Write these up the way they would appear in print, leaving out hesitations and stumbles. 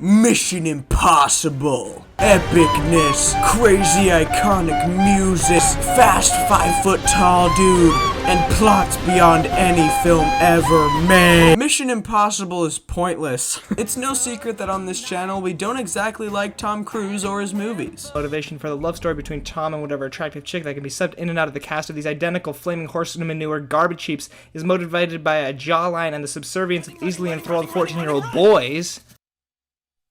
Mission Impossible. Epicness, crazy iconic music, fast 5-foot-tall dude, and plots beyond any film ever made. Mission Impossible is pointless. It's no secret that on this channel we don't exactly like Tom Cruise or his movies. Motivation for the love story between Tom and whatever attractive chick that can be subbed in and out of the cast of these identical flaming horse manure garbage heaps is motivated by a jawline and the subservience of easily enthralled 14-year-old boys.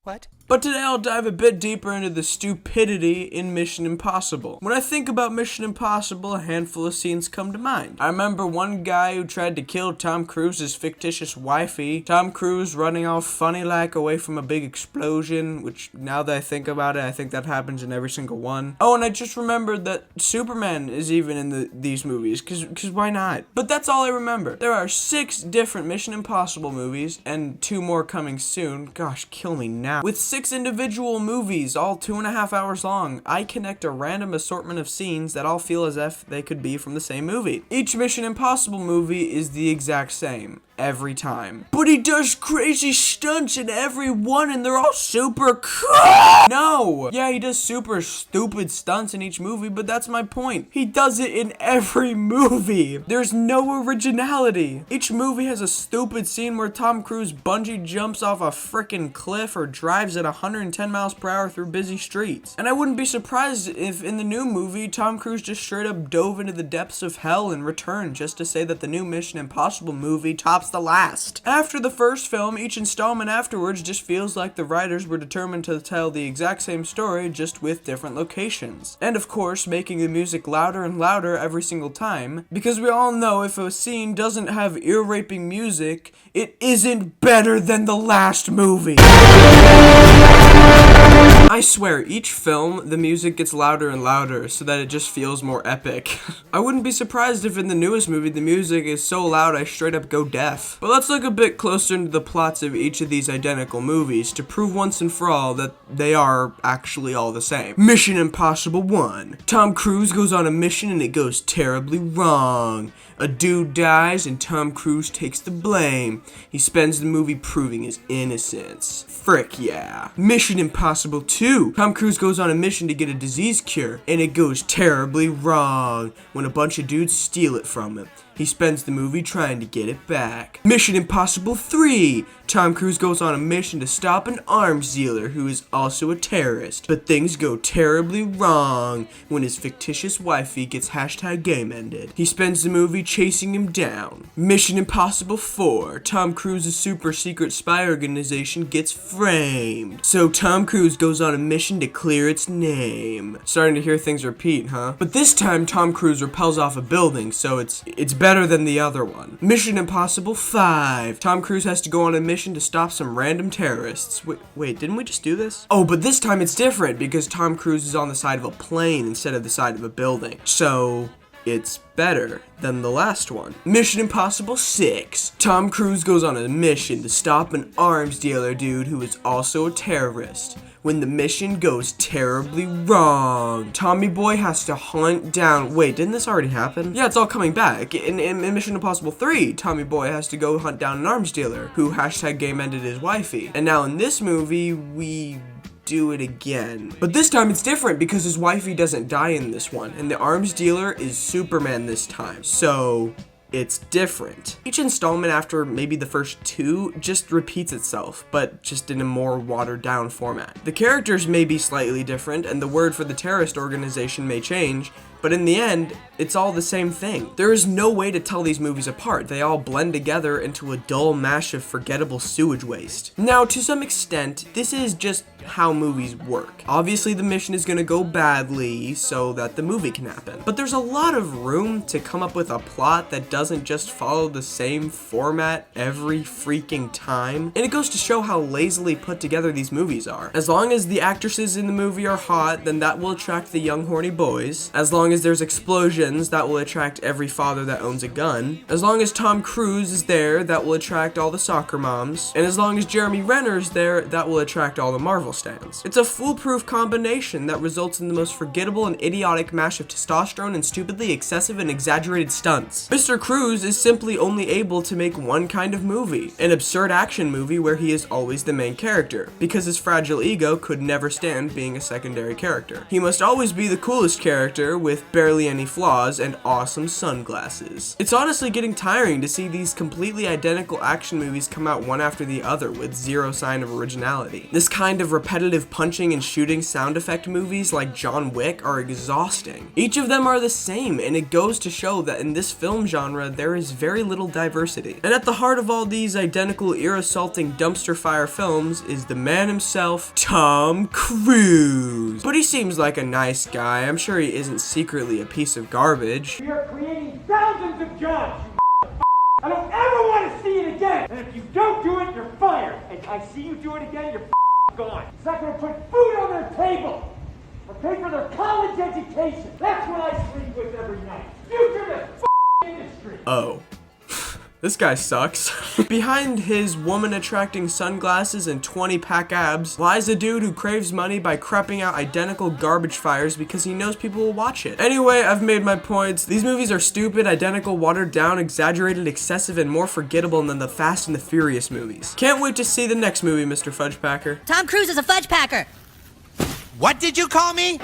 What? But today I'll dive a bit deeper into the stupidity in Mission Impossible. When I think about Mission Impossible, a handful of scenes come to mind. I remember one guy who tried to kill Tom Cruise's fictitious wifey. Tom Cruise running all funny like away from a big explosion, which now that I think about it, I think that happens in every single one. Oh, and I just remembered that Superman is even in these movies, cause why not? But that's all I remember. There are 6 different Mission Impossible movies, and 2 more coming soon. Gosh, kill me now. With 6 individual movies, all 2.5 hours long, I connect a random assortment of scenes that all feel as if they could be from the same movie. Each Mission Impossible movie is the exact same. Every time. But he does crazy stunts in every one and they're all super cool. No! Yeah, he does super stupid stunts in each movie, but that's my point. He does it in every movie. There's no originality. Each movie has a stupid scene where Tom Cruise bungee jumps off a frickin' cliff or drives at 110 miles per hour through busy streets. And I wouldn't be surprised if in the new movie, Tom Cruise just straight up dove into the depths of hell and returned just to say that the new Mission Impossible movie tops the last. After the first film, each installment afterwards just feels like the writers were determined to tell the exact same story, just with different locations. And of course, making the music louder and louder every single time, because we all know if a scene doesn't have ear-raping music, it isn't better than the last movie. I swear, each film, the music gets louder and louder so that it just feels more epic. I wouldn't be surprised if in the newest movie the music is so loud I straight up go deaf. But let's look a bit closer into the plots of each of these identical movies to prove once and for all that they are actually all the same. Mission Impossible 1. Tom Cruise goes on a mission and it goes terribly wrong. A dude dies and Tom Cruise takes the blame. He spends the movie proving his innocence. Frick yeah. Mission Impossible 2. Tom Cruise goes on a mission to get a disease cure and it goes terribly wrong when a bunch of dudes steal it from him. He spends the movie trying to get it back. Mission Impossible 3. Tom Cruise goes on a mission to stop an arms dealer who is also a terrorist. But things go terribly wrong when his fictitious wifey gets #game ended. He spends the movie chasing him down. Mission Impossible 4. Tom Cruise's super secret spy organization gets framed. So Tom Cruise goes on a mission to clear its name. Starting to hear things repeat, huh? But this time Tom Cruise rappels off a building, so it's better than the other one. Mission Impossible 5. Tom Cruise has to go on a mission to stop some random terrorists. Wait, didn't we just do this? Oh, but this time it's different because Tom Cruise is on the side of a plane instead of the side of a building. So it's better than the last one. Mission Impossible 6. Tom Cruise goes on a mission to stop an arms dealer dude who is also a terrorist. When the mission goes terribly wrong, Tommy Boy has to hunt down... Wait, didn't this already happen? Yeah, it's all coming back. In Mission Impossible 3, Tommy Boy has to go hunt down an arms dealer who #game ended his wifey. And now in this movie, we do it again. But this time it's different because his wifey doesn't die in this one, and the arms dealer is Superman this time. So it's different. Each installment after maybe the first 2 just repeats itself, but just in a more watered down format. The characters may be slightly different, and the word for the terrorist organization may change, but in the end, it's all the same thing. There is no way to tell these movies apart. They all blend together into a dull mash of forgettable sewage waste. Now, to some extent, this is just how movies work. Obviously, the mission is gonna go badly so that the movie can happen. But there's a lot of room to come up with a plot that doesn't just follow the same format every freaking time. And it goes to show how lazily put together these movies are. As long as the actresses in the movie are hot, then that will attract the young horny boys. As long long as there's explosions, that will attract every father that owns a gun. As long as Tom Cruise is there, that will attract all the soccer moms. And as long as Jeremy Renner's there, that will attract all the Marvel stans. It's a foolproof combination that results in the most forgettable and idiotic mash of testosterone and stupidly excessive and exaggerated stunts. Mr. Cruise is simply only able to make one kind of movie, an absurd action movie where he is always the main character, because his fragile ego could never stand being a secondary character. He must always be the coolest character with barely any flaws and awesome sunglasses. It's honestly getting tiring to see these completely identical action movies come out one after the other with zero sign of originality. This kind of repetitive punching and shooting sound effect movies like John Wick are exhausting. Each of them are the same, and it goes to show that in this film genre there is very little diversity. And at the heart of all these identical ear-assaulting dumpster fire films is the man himself, Tom Cruise. But he seems like a nice guy. I'm sure he isn't secretly a piece of garbage. We are creating thousands of jobs, you I don't ever want to see it again! And if you don't do it, you're fired! And I see you do it again, you're gone. It's not gonna put food on their table! Or pay for their college education! That's what I sleep with every night! Future of the industry! Oh. This guy sucks. Behind his woman-attracting sunglasses and 20-pack abs lies a dude who craves money by crepping out identical garbage fires because he knows people will watch it. Anyway, I've made my points. These movies are stupid, identical, watered down, exaggerated, excessive, and more forgettable than the Fast and the Furious movies. Can't wait to see the next movie, Mr. Fudge Packer. Tom Cruise is a fudge packer. What did you call me?